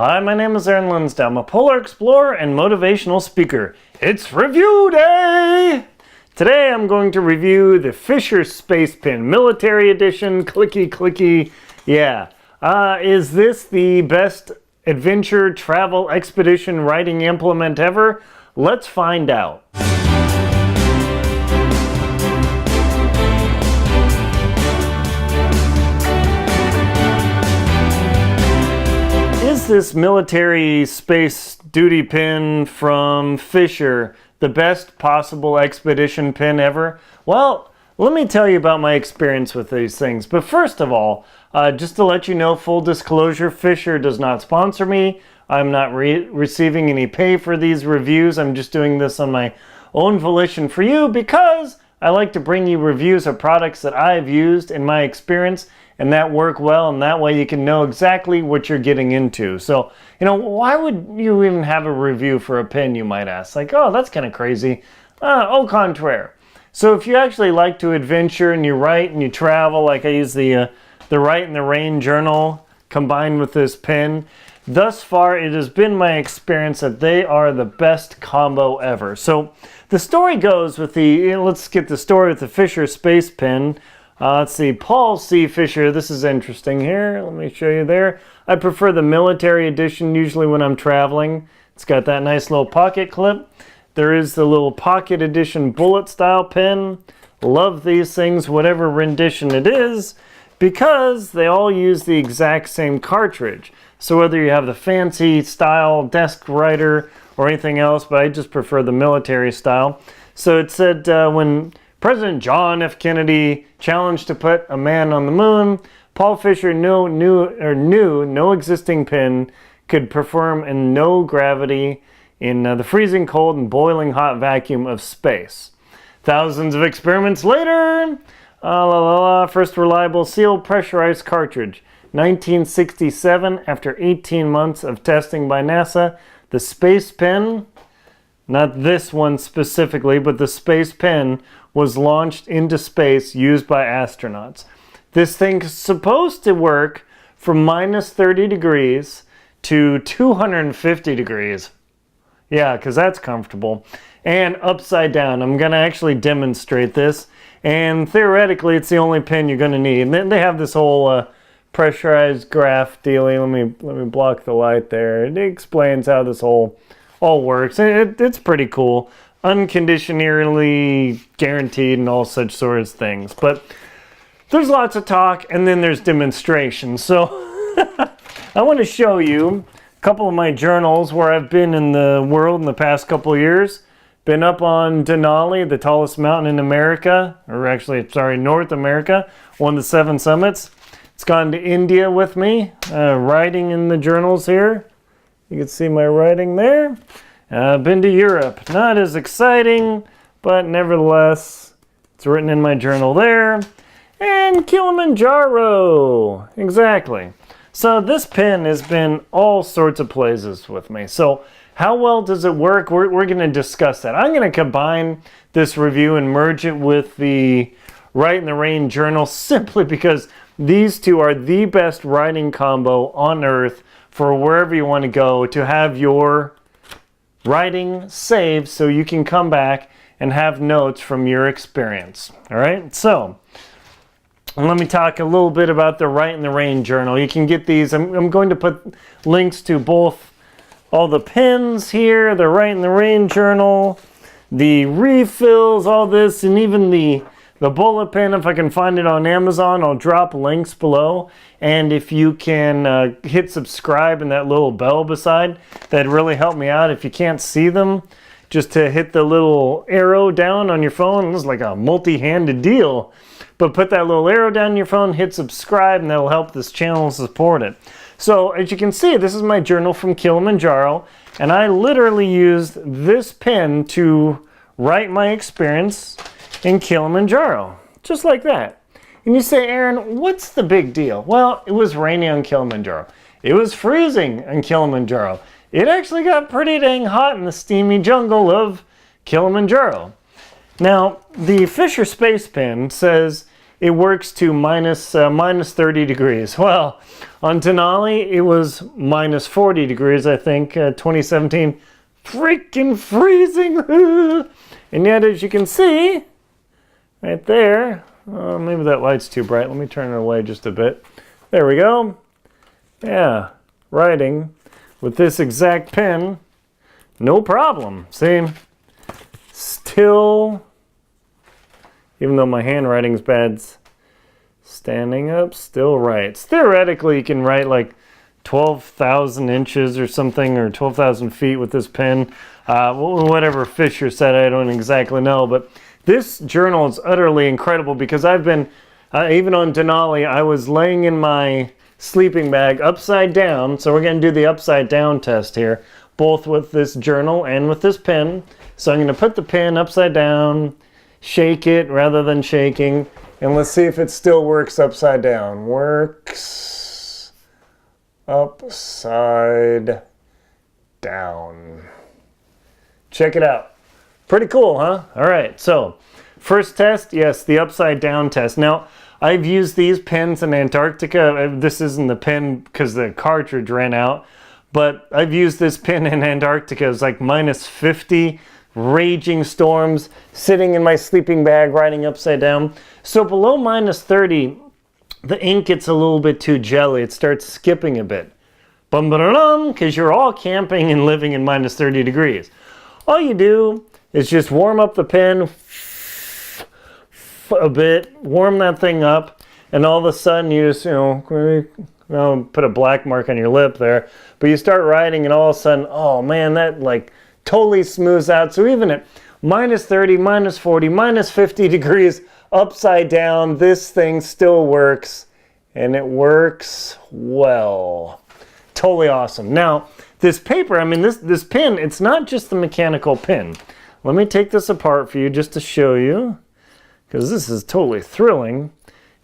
Hi, my name is Linsdau. I'm a polar explorer and motivational speaker. It's review day! Today I'm going to review the Fischer Space Pen Military Edition. Clicky, clicky. Yeah. Is this the best adventure, travel, expedition writing implement ever? Let's find out. Is this military space duty pen from Fischer the best possible expedition pen ever? Well, let me tell you about my experience with these things. But first of all, just to let you know, full disclosure, Fischer does not sponsor me. I'm not receiving any pay for these reviews. I'm just doing this on my own volition for you because I like to bring you reviews of products that I've used in my experience and that work well, and that way you can know exactly what you're getting into. So, why would you even have a review for a pen, you might ask? Like, oh, that's kind of crazy. Au contraire. So if you actually like to adventure and you write and you travel, like I use the Rite in the Rain journal combined with this pen, thus far it has been my experience that they are the best combo ever. So the story goes with let's get the story with the Fischer Space Pen. Let's see, Paul C. Fischer, this is interesting here. Let me show you there. I prefer the military edition usually when I'm traveling. It's got that nice little pocket clip. There is the little pocket edition bullet style pen. Love these things, whatever rendition it is, because they all use the exact same cartridge. So whether you have the fancy style desk writer or anything else, but I just prefer the military style. So it said when President John F. Kennedy challenged to put a man on the moon, Paul Fischer knew no existing pen could perform in no gravity in the freezing cold and boiling hot vacuum of space. Thousands of experiments later, first reliable sealed pressurized cartridge. 1967, after 18 months of testing by NASA, the Space Pen, not this one specifically, but the Space Pen was launched into space used by astronauts. This thing's supposed to work from minus 30 degrees to 250 degrees. Yeah, because that's comfortable. And upside down. I'm going to actually demonstrate this. And theoretically, it's the only pen you're going to need. And then they have this whole pressurized graph dealing. Let me block the light there. It explains how this all works. It's pretty cool. Unconditionally guaranteed and all such sorts of things. But there's lots of talk and then there's demonstration. So I want to show you a couple of my journals where I've been in the world in the past couple of years. Been up on Denali, the tallest mountain in America, or actually, sorry, North America, one of the 7 summits. It's gone to India with me, writing in the journals here. You can see my writing there. Been to Europe. Not as exciting, but nevertheless, it's written in my journal there. And Kilimanjaro. Exactly. So this pen has been all sorts of places with me. So how well does it work? We're going to discuss that. I'm going to combine this review and merge it with the Rite in the Rain journal simply because these two are the best writing combo on earth for wherever you want to go to have your writing saved so you can come back and have notes from your experience. All right, so let me talk a little bit about the Rite in the Rain journal. You can get these. I'm going to put links to both all the pens here, the Rite in the Rain journal, the refills, all this, and even the bullet pen. If I can find it on Amazon, I'll drop links below. And if you can hit subscribe and that little bell beside, that'd really help me out. If you can't see them, just to hit the little arrow down on your phone. It's like a multi-handed deal. But put that little arrow down on your phone, hit subscribe, and that'll help this channel support it. So as you can see, this is my journal from Kilimanjaro, and I literally used this pen to write my experience in Kilimanjaro, just like that. And you say, Aaron, what's the big deal? Well, it was raining on Kilimanjaro. It was freezing on Kilimanjaro. It actually got pretty dang hot in the steamy jungle of Kilimanjaro. Now, the Fischer Space Pen says it works to minus 30 degrees. Well, on Denali, it was minus 40 degrees, I think, 2017. Freaking freezing! And yet, as you can see, right there, maybe that light's too bright. Let me turn it away just a bit. There we go. Yeah, writing with this exact pen, no problem. See, still, even though my handwriting's bad, standing up, still writes. Theoretically, you can write like 12,000 inches or something, or 12,000 feet with this pen. Whatever Fischer said, I don't exactly know, but this journal is utterly incredible because I've been, even on Denali, I was laying in my sleeping bag upside down. So we're going to do the upside down test here, both with this journal and with this pen. So I'm going to put the pen upside down, shake it rather than shaking, and let's see if it still works upside down. Works upside down. Check it out. Pretty cool, huh? All right, so first test, yes, the upside down test. Now, I've used these pens in Antarctica. This isn't the pen because the cartridge ran out, but I've used this pen in Antarctica. It's like minus 50, raging storms, sitting in my sleeping bag, writing upside down. So below minus 30, the ink gets a little bit too jelly. It starts skipping a bit. Bum-ba-da-dum, because you're all camping and living in minus 30 degrees. All you do is just warm up the pen a bit, warm that thing up, and all of a sudden you just, put a black mark on your lip there, but you start writing and all of a sudden, oh man, that like totally smooths out. So even at minus 30, minus 40, minus 50 degrees upside down, this thing still works, and it works well. Totally awesome. Now, this paper, I mean, this pen, it's not just the mechanical pen. Let me take this apart for you just to show you, because this is totally thrilling.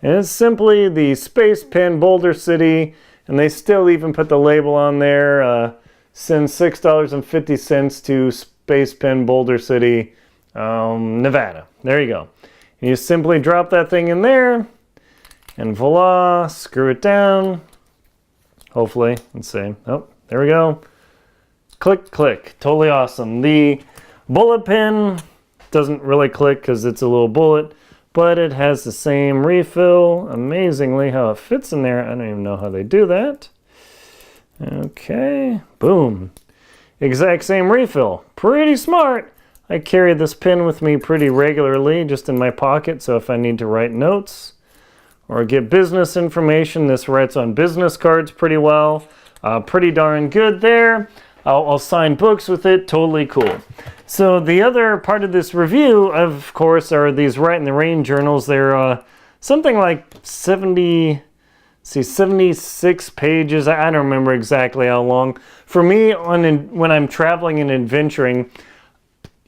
And it's simply the Space Pen Boulder City, and they still even put the label on there, send $6.50 to Space Pen Boulder City, Nevada. There you go. And you simply drop that thing in there, and voila, screw it down. Hopefully, let's see. Oh, there we go. Click, click. Totally awesome. The bullet pen doesn't really click because it's a little bullet, but it has the same refill. Amazingly, how it fits in there. I don't even know how they do that. Okay, boom. Exact same refill. Pretty smart. I carry this pen with me pretty regularly, just in my pocket, so if I need to write notes or get business information, this writes on business cards pretty well. Pretty darn good there. I'll sign books with it. Totally cool. So the other part of this review, of course, are these Rite in the Rain journals. They're something like 76 pages. I don't remember exactly how long. For me, when I'm traveling and adventuring,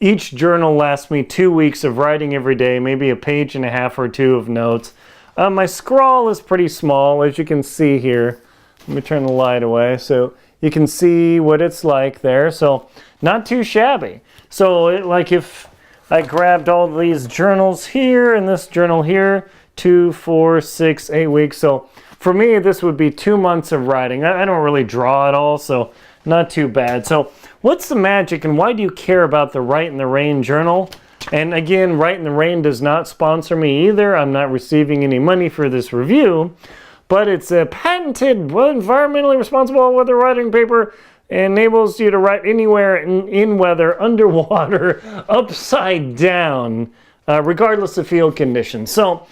each journal lasts me 2 weeks of writing every day, maybe a page and a half or two of notes. My scrawl is pretty small, as you can see here. Let me turn the light away so you can see what it's like there. So not too shabby. So like if I grabbed all these journals here and this journal here, 2, 4, 6, 8 weeks. So for me, this would be 2 months of writing. I don't really draw at all, so not too bad. So what's the magic and why do you care about the Rite in the Rain journal? And again, Rite in the Rain does not sponsor me either. I'm not receiving any money for this review, but it's a patented, environmentally responsible weather writing paper. Enables you to write anywhere in weather, underwater, upside down, regardless of field conditions. So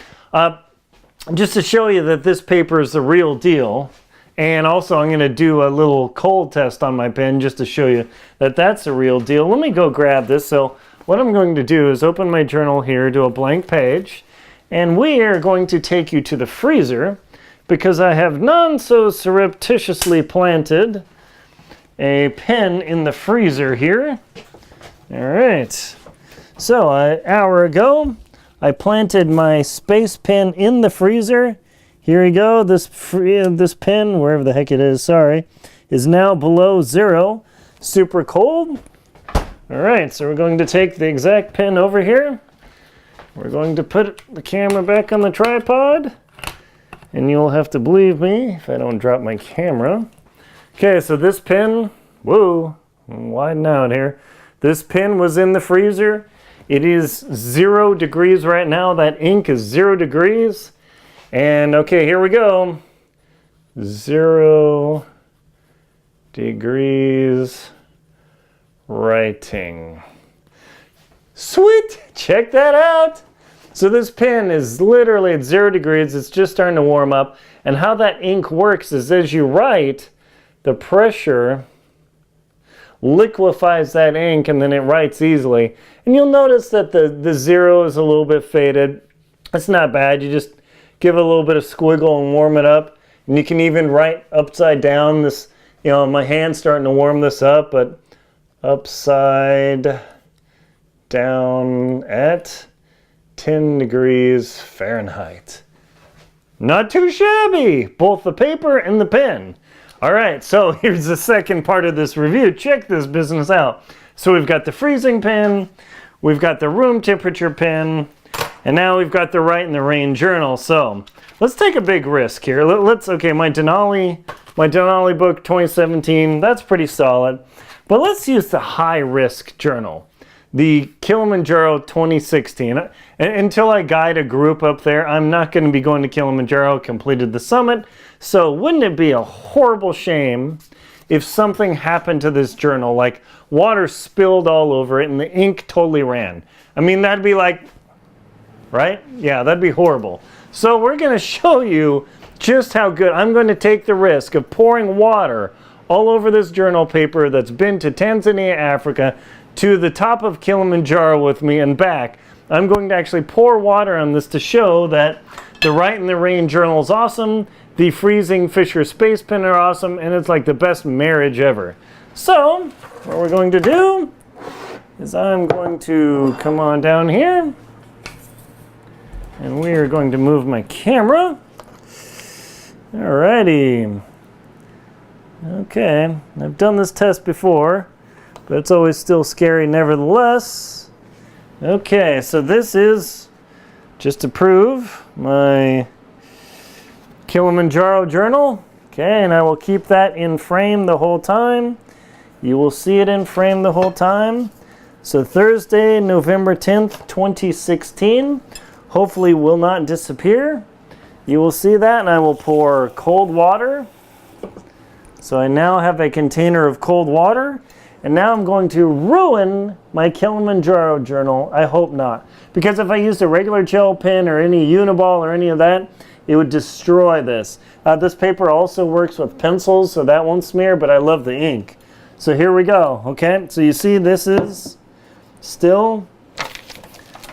just to show you that this paper is the real deal, and also I'm going to do a little cold test on my pen just to show you that that's the real deal. Let me go grab this. So what I'm going to do is open my journal here, do a blank page, and we are going to take you to the freezer because I have none so surreptitiously planted a pen in the freezer here. All right. So an hour ago, I planted my space pen in the freezer. Here we go. This pen, wherever the heck it is, sorry, is now below zero. Super cold. All right, so we're going to take the exact pen over here, we're going to put the camera back on the tripod. And you'll have to believe me if I don't drop my camera. Okay, so this pin, whoa, I'm widening out here. This pin was in the freezer. It is 0 degrees right now. That ink is 0 degrees. And okay, here we go. 0 degrees writing. Sweet, check that out. So this pen is literally at 0 degrees. It's just starting to warm up. And how that ink works is as you write, the pressure liquefies that ink and then it writes easily. And you'll notice that the 0 is a little bit faded. It's not bad. You just give it a little bit of squiggle and warm it up. And you can even write upside down. This, you know, my hand's starting to warm this up, but upside down at 10 degrees Fahrenheit. Not too shabby, both the paper and the pen. All right, so here's the second part of this review. Check this business out. So we've got the freezing pen, we've got the room temperature pen, and now we've got the Rite in the Rain journal. So let's take a big risk here. Okay, my Denali book 2017, that's pretty solid. But let's use the high risk journal. The Kilimanjaro 2016. Until I guide a group up there, I'm not going to be going to Kilimanjaro, completed the summit. So wouldn't it be a horrible shame if something happened to this journal, like water spilled all over it and the ink totally ran? I mean, that'd be like, right? Yeah, that'd be horrible. So we're going to show you just how good. I'm going to take the risk of pouring water all over this journal paper that's been to Tanzania, Africa, to the top of Kilimanjaro with me and back. I'm going to actually pour water on this to show that the Rite in the Rain journal is awesome, the freezing Fischer space pen are awesome, and it's like the best marriage ever. So, what we're going to do is I'm going to come on down here, and we are going to move my camera. Alrighty. Okay, I've done this test before, but it's always still scary nevertheless. Okay, so this is just to prove my Kilimanjaro journal. Okay, and I will keep that in frame the whole time. You will see it in frame the whole time. So Thursday, November 10th, 2016, hopefully will not disappear. You will see that, and I will pour cold water. So I now have a container of cold water. And now I'm going to ruin my Kilimanjaro journal. I hope not. Because if I used a regular gel pen or any Uniball or any of that, it would destroy this. This paper also works with pencils, so that won't smear, but I love the ink. So here we go, okay? So you see this is still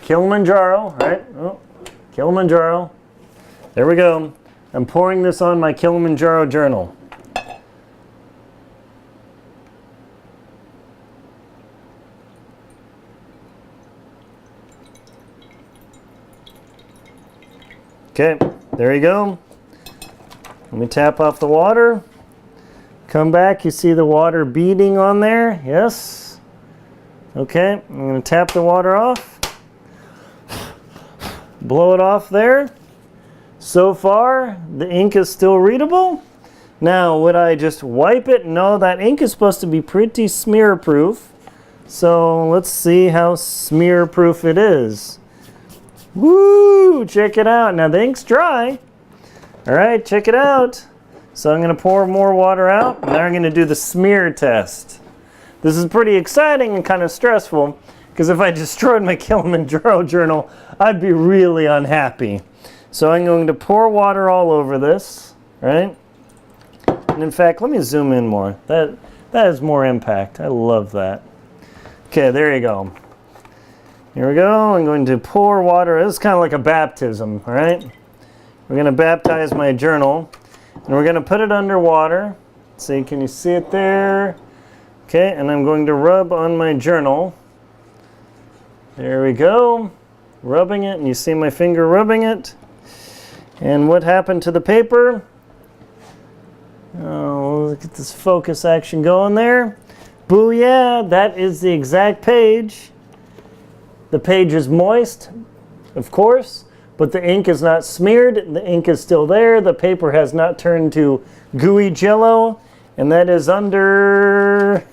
Kilimanjaro, right? Oh, Kilimanjaro. There we go. I'm pouring this on my Kilimanjaro journal. Okay, there you go. Let me tap off the water. Come back, you see the water beading on there? Yes. Okay, I'm going to tap the water off. Blow it off there. So far, the ink is still readable. Now, would I just wipe it? No, that ink is supposed to be pretty smear-proof. So let's see how smear-proof it is. Woo! Check it out. Now the ink's dry. All right, check it out. So I'm going to pour more water out. And now I'm going to do the smear test. This is pretty exciting and kind of stressful because if I destroyed my Kilimanjaro journal, I'd be really unhappy. So I'm going to pour water all over this, right? And in fact, let me zoom in more. That has more impact. I love that. Okay, there you go. Here we go. I'm going to pour water. This is kind of like a baptism, all right? We're going to baptize my journal, and we're going to put it under water. See, can you see it there? Okay, and I'm going to rub on my journal. There we go. Rubbing it, and you see my finger rubbing it. And what happened to the paper? Oh, look at this focus action going there. Booyah, that is the exact page. The page is moist. of course, but the ink is not smeared. The ink is still there. The paper has not turned to gooey jello, and that is under...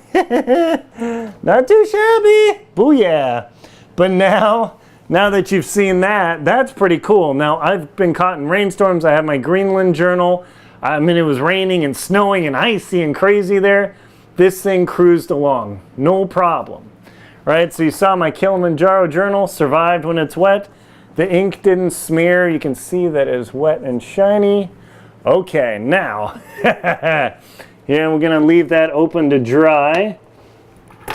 Not too shabby. Booyah. But now that you've seen that, that's pretty cool. Now, I've been caught in rainstorms. I have my Greenland journal. I mean, it was raining and snowing and icy and crazy there. This thing cruised along. No problem. Right? So you saw my Kilimanjaro journal survived when it's wet. The ink didn't smear. You can see that it's wet and shiny. Okay, now, yeah, we're going to leave that open to dry.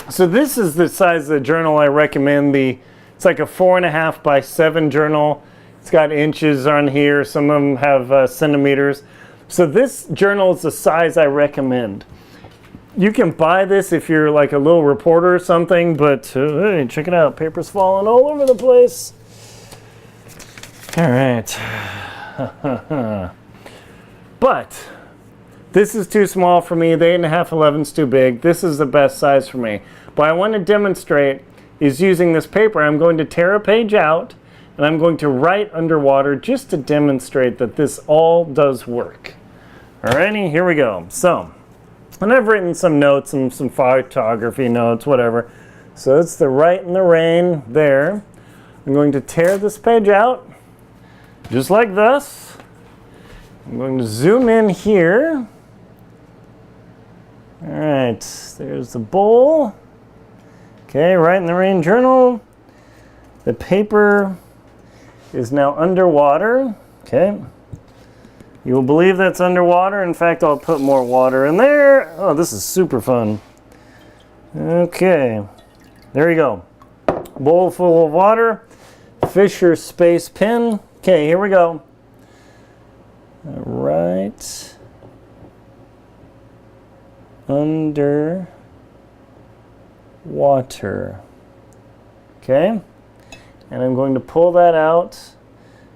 So this is the size of the journal I recommend. It's like a 4.5 by 7 journal. It's got inches on here. Some of them have centimeters. So this journal is the size I recommend. You can buy this if you're like a little reporter or something, but hey, check it out. Paper's falling all over the place. All right. But this is too small for me. The 8.5 11's too big. This is the best size for me. What I want to demonstrate is using this paper. I'm going to tear a page out and I'm going to write underwater just to demonstrate that this all does work. Alrighty, here we go. So, and I've written some notes and some photography notes, whatever. So it's the Rite in the Rain there. I'm going to tear this page out just like this. I'm going to zoom in here. All right, there's the bowl. Okay, Rite in the Rain journal. The paper is now underwater. Okay. You will believe that's underwater. In fact, I'll put more water in there. Oh, this is super fun. Okay, there you go. Bowl full of water. Fischer space pen. Okay, here we go. All right. Under water. Okay, and I'm going to pull that out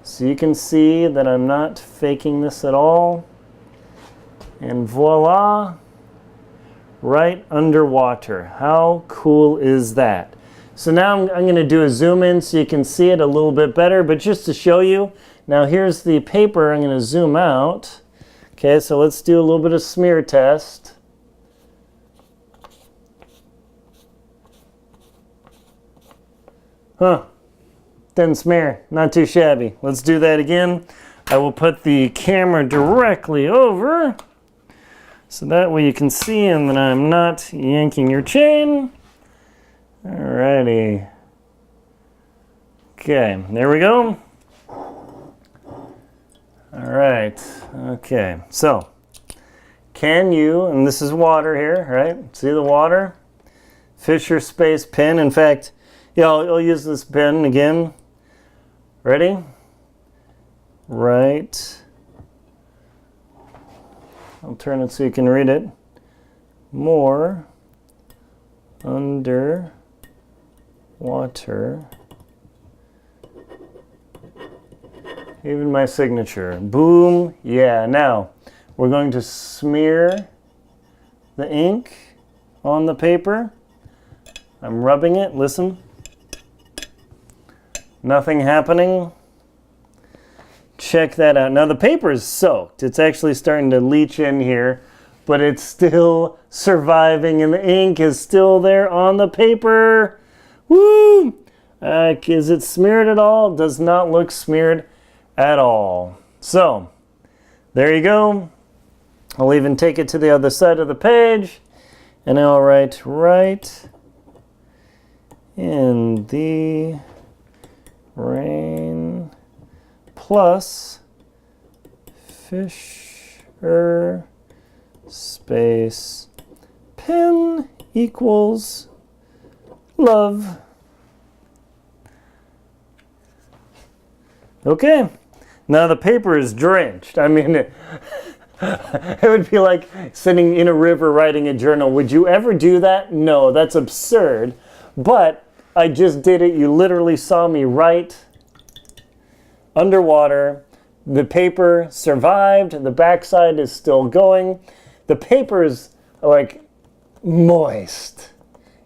so you can see that I'm not faking this at all. And voila, right underwater. How cool is that? So now I'm going to do a zoom in so you can see it a little bit better, but just to show you, now here's the paper. I'm going to zoom out. Okay, so let's do a little bit of smear test. Huh, didn't smear, not too shabby. Let's do that again. I will put the camera directly over so that way you can see and that I'm not yanking your chain. Alrighty. Okay, there we go. Alright, okay, so can you, and this is water here, right? See the water? Fischer space pen. In fact, yeah, I'll use this pen again. Ready? Right. I'll turn it so you can read it. More under water. Even my signature. Boom. Yeah. Now we're going to smear the ink on the paper. I'm rubbing it. Listen. Nothing happening. Check that out. Now the paper is soaked. It's actually starting to leach in here, but it's still surviving and the ink is still there on the paper. Woo! Is it smeared at all? Does not look smeared at all. So, there you go. I'll even take it to the other side of the page and I'll write right in the rain plus Fischer space pen equals love. Okay, now the paper is drenched. I mean, it would be like sitting in a river writing a journal. Would you ever do that? No, that's absurd. But I just did it. You literally saw me write underwater. The paper survived. The backside is still going. The paper is like moist.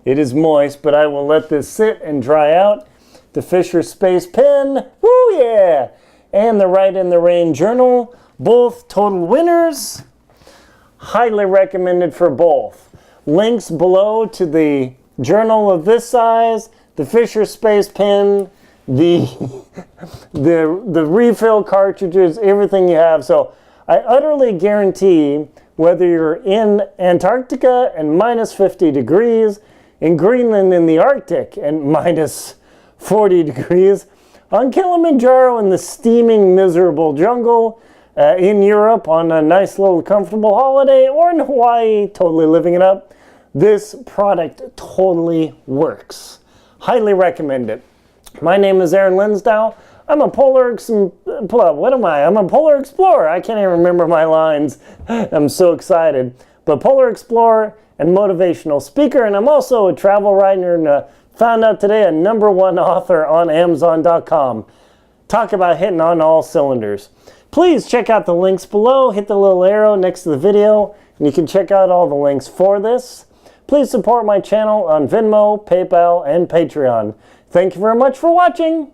It is moist, but I will let this sit and dry out. the Fischer Space Pen, woo yeah, and the Rite in the Rain journal, both total winners. Highly recommended for both. Links below to the journal of this size, the Fischer Space Pen, the refill cartridges, everything you have. So I utterly guarantee, whether you're in Antarctica and minus 50 degrees, in Greenland in the Arctic and minus 40 degrees, on Kilimanjaro in the steaming, miserable jungle, in Europe on a nice little comfortable holiday, or in Hawaii, totally living it up, this product totally works. Highly recommend it. My name is Aaron Linsdau. I'm a polar I'm a polar explorer. I can't even remember my lines. I'm so excited. But polar explorer and motivational speaker, and I'm also a travel writer, and found out today a #1 author on Amazon.com. Talk about hitting on all cylinders. Please check out the links below. Hit the little arrow next to the video, and you can check out all the links for this. Please support my channel on Venmo, PayPal, and Patreon. Thank you very much for watching.